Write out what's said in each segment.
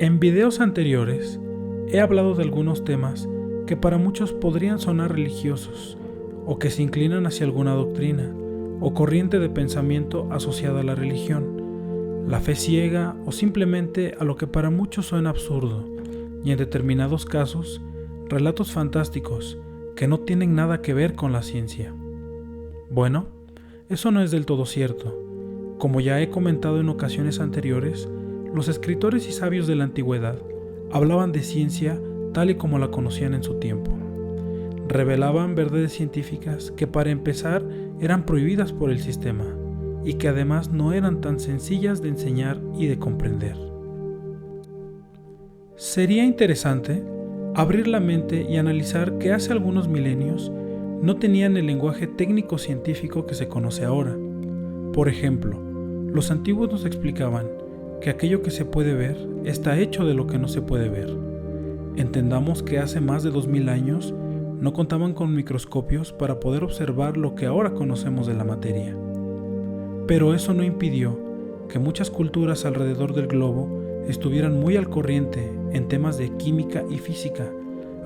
En videos anteriores he hablado de algunos temas que para muchos podrían sonar religiosos o que se inclinan hacia alguna doctrina o corriente de pensamiento asociada a la religión, la fe ciega o simplemente a lo que para muchos suena absurdo y en determinados casos relatos fantásticos que no tienen nada que ver con la ciencia. Bueno, eso no es del todo cierto. Como ya he comentado en ocasiones anteriores, los escritores y sabios de la antigüedad hablaban de ciencia tal y como la conocían en su tiempo. Revelaban verdades científicas que para empezar eran prohibidas por el sistema y que además no eran tan sencillas de enseñar y de comprender. Sería interesante abrir la mente y analizar que hace algunos milenios no tenían el lenguaje técnico científico que se conoce ahora. Por ejemplo, los antiguos nos explicaban que aquello que se puede ver está hecho de lo que no se puede ver. Entendamos que hace más de 2000 años no contaban con microscopios para poder observar lo que ahora conocemos de la materia. Pero eso no impidió que muchas culturas alrededor del globo estuvieran muy al corriente en temas de química y física,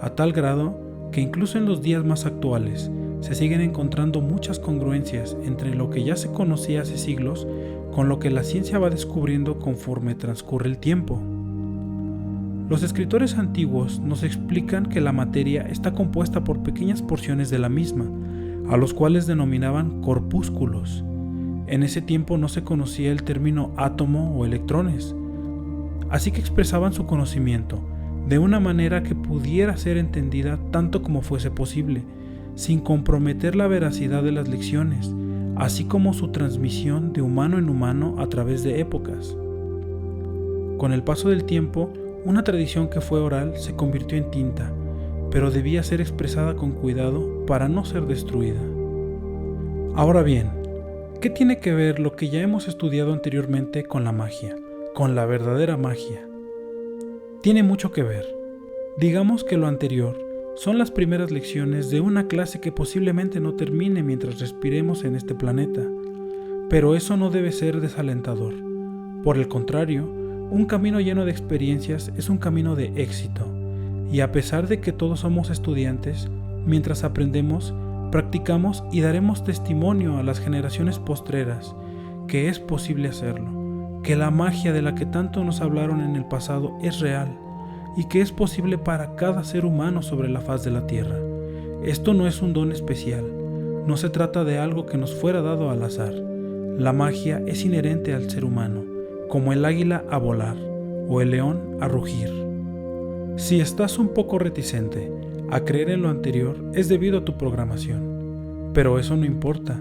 a tal grado que incluso en los días más actuales se siguen encontrando muchas congruencias entre lo que ya se conocía hace siglos con lo que la ciencia va descubriendo conforme transcurre el tiempo. Los escritores antiguos nos explican que la materia está compuesta por pequeñas porciones de la misma, a los cuales denominaban corpúsculos. En ese tiempo no se conocía el término átomo o electrones, así que expresaban su conocimiento de una manera que pudiera ser entendida tanto como fuese posible, sin comprometer la veracidad de las lecciones, así como su transmisión de humano en humano a través de épocas. Con el paso del tiempo, una tradición que fue oral se convirtió en tinta, pero debía ser expresada con cuidado para no ser destruida. Ahora bien, ¿qué tiene que ver lo que ya hemos estudiado anteriormente con la magia, con la verdadera magia? Tiene mucho que ver. Digamos que lo anterior son las primeras lecciones de una clase que posiblemente no termine mientras respiremos en este planeta, pero eso no debe ser desalentador. Por el contrario, un camino lleno de experiencias es un camino de éxito, y a pesar de que todos somos estudiantes, mientras aprendemos, practicamos y daremos testimonio a las generaciones postreras que es posible hacerlo, que la magia de la que tanto nos hablaron en el pasado es real, y que es posible para cada ser humano sobre la faz de la tierra. Esto no es un don especial, no se trata de algo que nos fuera dado al azar. La magia es inherente al ser humano, como el águila a volar o el león a rugir. Si estás un poco reticente a creer en lo anterior, es debido a tu programación, pero eso no importa.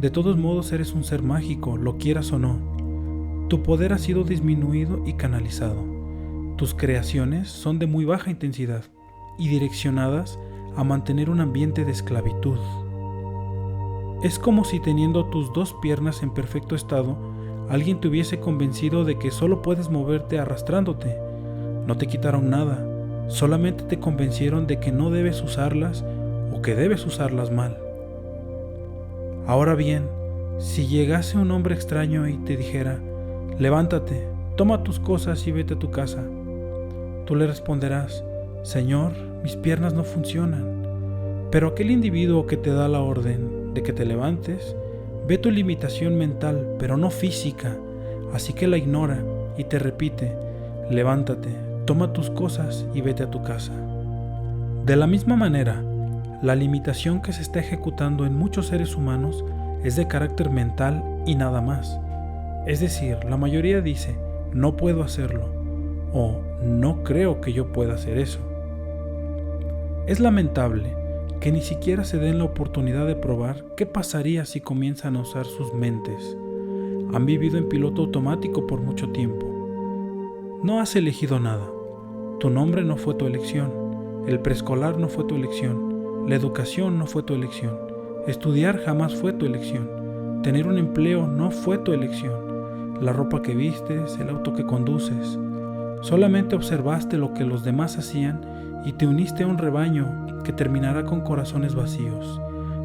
De todos modos eres un ser mágico, lo quieras o no. Tu poder ha sido disminuido y canalizado. Tus creaciones son de muy baja intensidad y direccionadas a mantener un ambiente de esclavitud. Es como si teniendo tus dos piernas en perfecto estado, alguien te hubiese convencido de que solo puedes moverte arrastrándote. No te quitaron nada, solamente te convencieron de que no debes usarlas o que debes usarlas mal. Ahora bien, si llegase un hombre extraño y te dijera: levántate, toma tus cosas y vete a tu casa, tú le responderás: Señor, mis piernas no funcionan. Pero aquel individuo que te da la orden de que te levantes, ve tu limitación mental, pero no física, así que la ignora y te repite: levántate, toma tus cosas y vete a tu casa. De la misma manera, la limitación que se está ejecutando en muchos seres humanos es de carácter mental y nada más. Es decir, la mayoría dice: no puedo hacerlo, o no creo que yo pueda hacer eso. Es lamentable que ni siquiera se den la oportunidad de probar qué pasaría si comienzan a usar sus mentes. Han vivido en piloto automático por mucho tiempo. No has elegido nada. Tu nombre no fue tu elección. El preescolar no fue tu elección. La educación no fue tu elección. Estudiar jamás fue tu elección. Tener un empleo no fue tu elección. La ropa que vistes, el auto que conduces. Solamente observaste lo que los demás hacían y te uniste a un rebaño que terminará con corazones vacíos,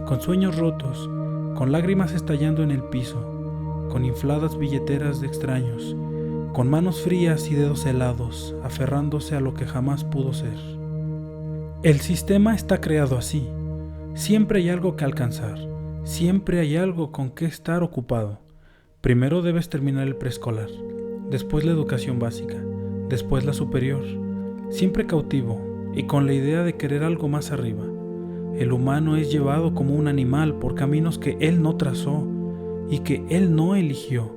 con sueños rotos, con lágrimas estallando en el piso, con infladas billeteras de extraños, con manos frías y dedos helados, aferrándose a lo que jamás pudo ser. El sistema está creado así. Siempre hay algo que alcanzar, siempre hay algo con que estar ocupado. Primero debes terminar el preescolar, después la educación básica, después la superior, siempre cautivo y con la idea de querer algo más arriba. El humano es llevado como un animal por caminos que él no trazó y que él no eligió,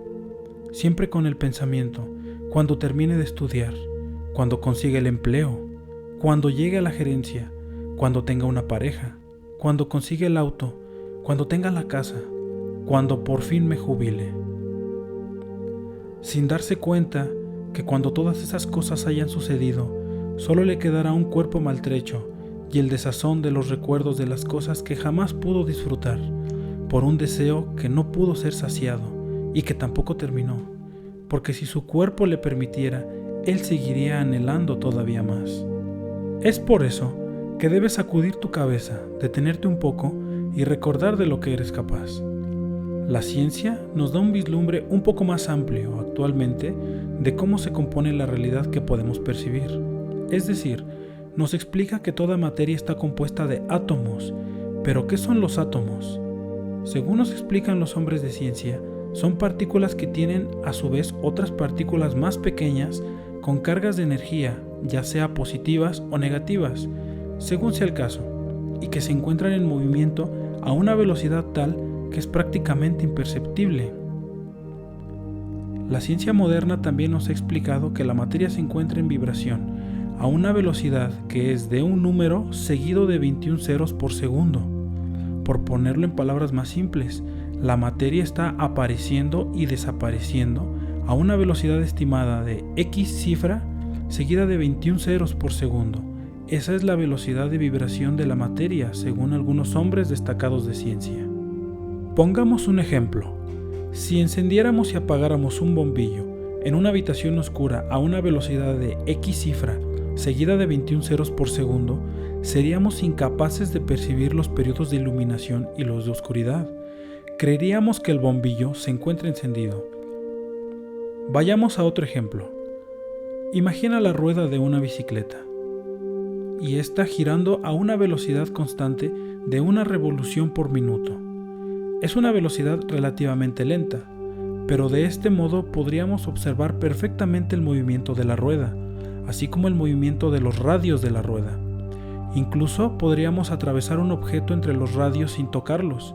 siempre con el pensamiento, cuando termine de estudiar, cuando consiga el empleo, cuando llegue a la gerencia, cuando tenga una pareja, cuando consiga el auto, cuando tenga la casa, cuando por fin me jubile. Sin darse cuenta que cuando todas esas cosas hayan sucedido, solo le quedará un cuerpo maltrecho y el desazón de los recuerdos de las cosas que jamás pudo disfrutar, por un deseo que no pudo ser saciado y que tampoco terminó, porque si su cuerpo le permitiera, él seguiría anhelando todavía más. Es por eso que debes sacudir tu cabeza, detenerte un poco y recordar de lo que eres capaz. La ciencia nos da un vislumbre un poco más amplio actualmente de cómo se compone la realidad que podemos percibir. Es decir, nos explica que toda materia está compuesta de átomos. ¿Pero qué son los átomos? Según nos explican los hombres de ciencia, son partículas que tienen a su vez otras partículas más pequeñas con cargas de energía, ya sea positivas o negativas, según sea el caso, y que se encuentran en movimiento a una velocidad tal que es prácticamente imperceptible. La ciencia moderna también nos ha explicado que la materia se encuentra en vibración a una velocidad que es de un número seguido de 21 ceros por segundo. Por ponerlo en palabras más simples, la materia está apareciendo y desapareciendo a una velocidad estimada de X cifra seguida de 21 ceros por segundo. Esa es la velocidad de vibración de la materia, según algunos hombres destacados de ciencia. Pongamos un ejemplo. Si encendiéramos y apagáramos un bombillo en una habitación oscura a una velocidad de X cifra seguida de 21 ceros por segundo, seríamos incapaces de percibir los periodos de iluminación y los de oscuridad. Creeríamos que el bombillo se encuentra encendido. Vayamos a otro ejemplo. Imagina la rueda de una bicicleta y está girando a una velocidad constante de una revolución por minuto. Es una velocidad relativamente lenta, pero de este modo podríamos observar perfectamente el movimiento de la rueda, así como el movimiento de los radios de la rueda. Incluso podríamos atravesar un objeto entre los radios sin tocarlos.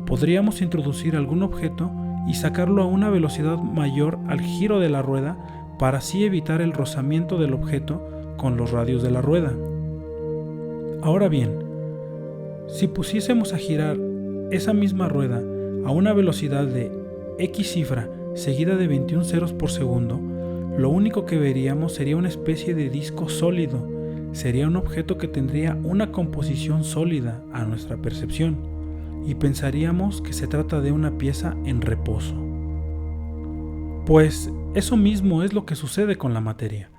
Podríamos introducir algún objeto y sacarlo a una velocidad mayor al giro de la rueda para así evitar el rozamiento del objeto con los radios de la rueda. Ahora bien, si pusiésemos a girar esa misma rueda a una velocidad de X cifra seguida de 21 ceros por segundo, lo único que veríamos sería una especie de disco sólido. Sería un objeto que tendría una composición sólida a nuestra percepción y pensaríamos que se trata de una pieza en reposo. Pues eso mismo es lo que sucede con la materia,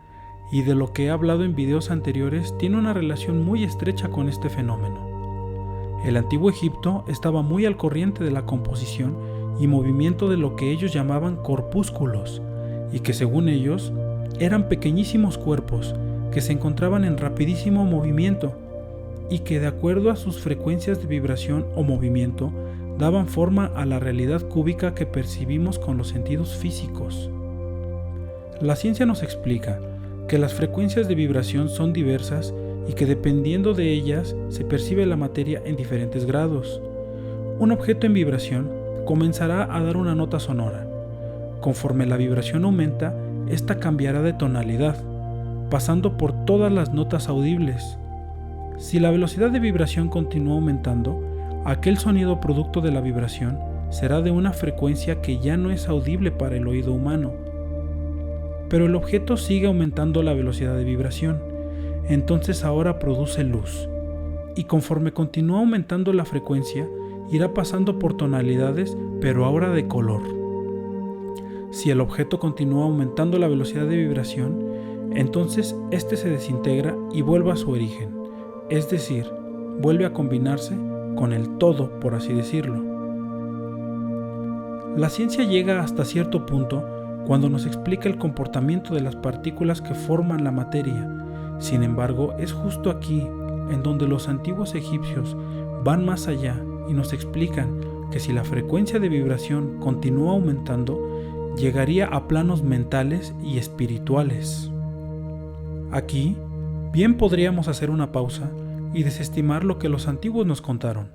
y de lo que he hablado en videos anteriores tiene una relación muy estrecha con este fenómeno. El antiguo Egipto estaba muy al corriente de la composición y movimiento de lo que ellos llamaban corpúsculos, y que según ellos eran pequeñísimos cuerpos que se encontraban en rapidísimo movimiento y que de acuerdo a sus frecuencias de vibración o movimiento daban forma a la realidad cúbica que percibimos con los sentidos físicos. La ciencia nos explica que las frecuencias de vibración son diversas y que dependiendo de ellas se percibe la materia en diferentes grados. Un objeto en vibración comenzará a dar una nota sonora. Conforme la vibración aumenta, esta cambiará de tonalidad, pasando por todas las notas audibles. Si la velocidad de vibración continúa aumentando, aquel sonido producto de la vibración será de una frecuencia que ya no es audible para el oído humano. Pero el objeto sigue aumentando la velocidad de vibración, entonces ahora produce luz, y conforme continúa aumentando la frecuencia, irá pasando por tonalidades, pero ahora de color. Si el objeto continúa aumentando la velocidad de vibración, entonces este se desintegra y vuelve a su origen, es decir, vuelve a combinarse con el todo, por así decirlo. La ciencia llega hasta cierto punto cuando nos explica el comportamiento de las partículas que forman la materia. Sin embargo, es justo aquí en donde los antiguos egipcios van más allá y nos explican que si la frecuencia de vibración continúa aumentando, llegaría a planos mentales y espirituales. Aquí, bien podríamos hacer una pausa y desestimar lo que los antiguos nos contaron,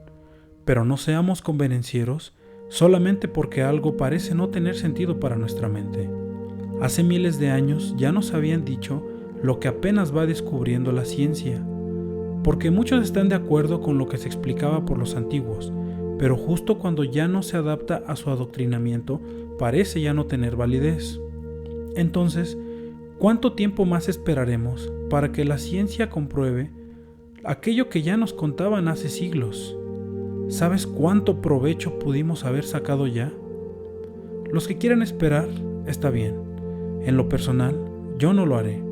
pero no seamos convenencieros solamente porque algo parece no tener sentido para nuestra mente. Hace miles de años ya nos habían dicho lo que apenas va descubriendo la ciencia, porque muchos están de acuerdo con lo que se explicaba por los antiguos, pero justo cuando ya no se adapta a su adoctrinamiento, parece ya no tener validez. Entonces, ¿cuánto tiempo más esperaremos para que la ciencia compruebe aquello que ya nos contaban hace siglos? ¿Sabes cuánto provecho pudimos haber sacado ya? Los que quieran esperar, está bien. En lo personal, yo no lo haré.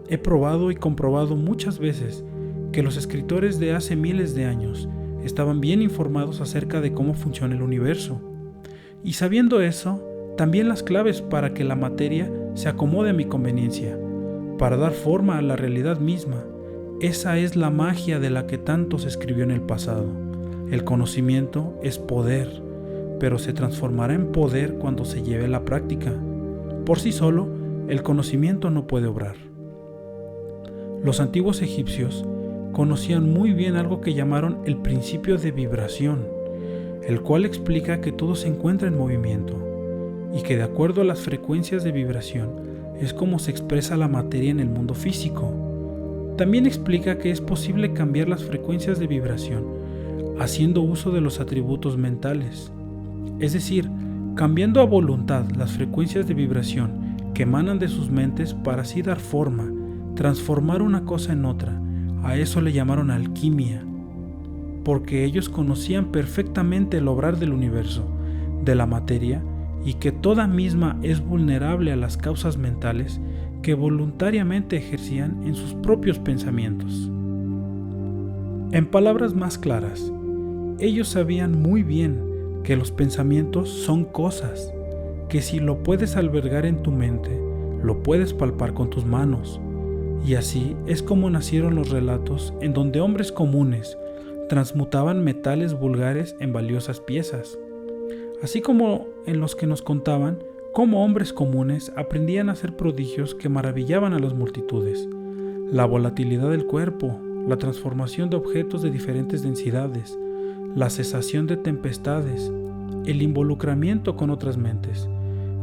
He probado y comprobado muchas veces que los escritores de hace miles de años estaban bien informados acerca de cómo funciona el universo. Y sabiendo eso, también las claves para que la materia se acomode a mi conveniencia, para dar forma a la realidad misma. Esa es la magia de la que tanto se escribió en el pasado. El conocimiento es poder, pero se transformará en poder cuando se lleve a la práctica. Por sí solo, el conocimiento no puede obrar. Los antiguos egipcios conocían muy bien algo que llamaron el principio de vibración, el cual explica que todo se encuentra en movimiento y que de acuerdo a las frecuencias de vibración es como se expresa la materia en el mundo físico. También explica que es posible cambiar las frecuencias de vibración haciendo uso de los atributos mentales, es decir, cambiando a voluntad las frecuencias de vibración que emanan de sus mentes para así dar forma, transformar una cosa en otra. A eso le llamaron alquimia, porque ellos conocían perfectamente el obrar del universo, de la materia, y que toda misma es vulnerable a las causas mentales que voluntariamente ejercían en sus propios pensamientos. En palabras más claras, ellos sabían muy bien que los pensamientos son cosas, que si lo puedes albergar en tu mente, lo puedes palpar con tus manos. Y así es como nacieron los relatos en donde hombres comunes transmutaban metales vulgares en valiosas piezas, así como en los que nos contaban cómo hombres comunes aprendían a hacer prodigios que maravillaban a las multitudes, la volatilidad del cuerpo, la transformación de objetos de diferentes densidades, la cesación de tempestades, el involucramiento con otras mentes,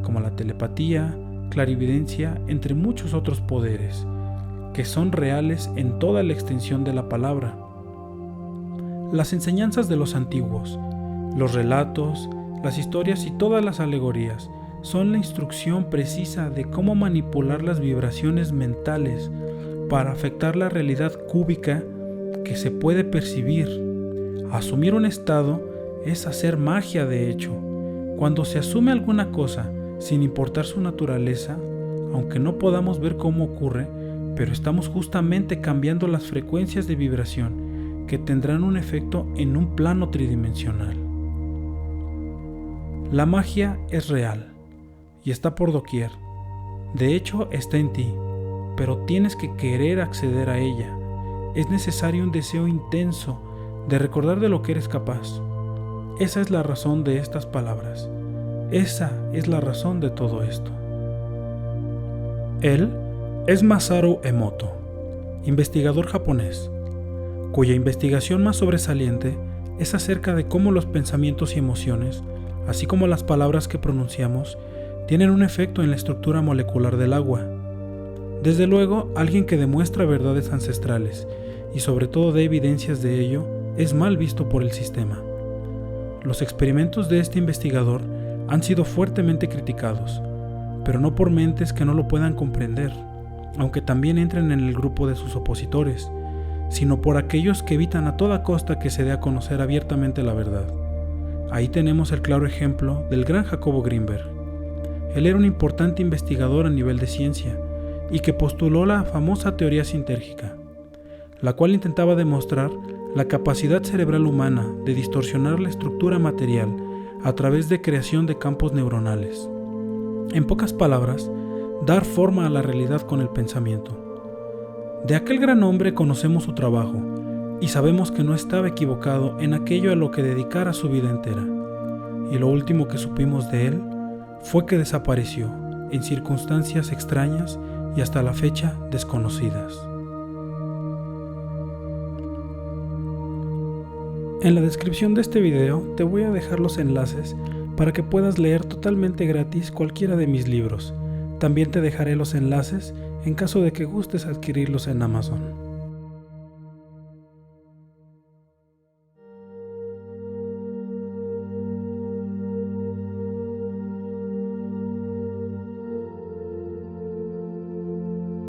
como la telepatía, clarividencia, entre muchos otros poderes, que son reales en toda la extensión de la palabra. Las enseñanzas de los antiguos, los relatos, las historias y todas las alegorías son la instrucción precisa de cómo manipular las vibraciones mentales para afectar la realidad cúbica que se puede percibir. Asumir un estado es hacer magia, de hecho. Cuando se asume alguna cosa sin importar su naturaleza, aunque no podamos ver cómo ocurre, pero estamos justamente cambiando las frecuencias de vibración que tendrán un efecto en un plano tridimensional. La magia es real y está por doquier. De hecho, está en ti, pero tienes que querer acceder a ella. Es necesario un deseo intenso de recordar de lo que eres capaz. Esa es la razón de estas palabras. Esa es la razón de todo esto. Él es Masaru Emoto, investigador japonés, cuya investigación más sobresaliente es acerca de cómo los pensamientos y emociones, así como las palabras que pronunciamos, tienen un efecto en la estructura molecular del agua. Desde luego, alguien que demuestra verdades ancestrales y sobre todo da evidencias de ello es mal visto por el sistema. Los experimentos de este investigador han sido fuertemente criticados, pero no por mentes que no lo puedan comprender, aunque también entren en el grupo de sus opositores, sino por aquellos que evitan a toda costa que se dé a conocer abiertamente la verdad. Ahí tenemos el claro ejemplo del gran Jacobo Grinberg. Él era un importante investigador a nivel de ciencia y que postuló la famosa teoría sintérgica, la cual intentaba demostrar la capacidad cerebral humana de distorsionar la estructura material a través de creación de campos neuronales. En pocas palabras, dar forma a la realidad con el pensamiento. De aquel gran hombre conocemos su trabajo y sabemos que no estaba equivocado en aquello a lo que dedicara su vida entera. Y lo último que supimos de él fue que desapareció en circunstancias extrañas y hasta la fecha desconocidas. En la descripción de este video te voy a dejar los enlaces para que puedas leer totalmente gratis cualquiera de mis libros. También te dejaré los enlaces en caso de que gustes adquirirlos en Amazon.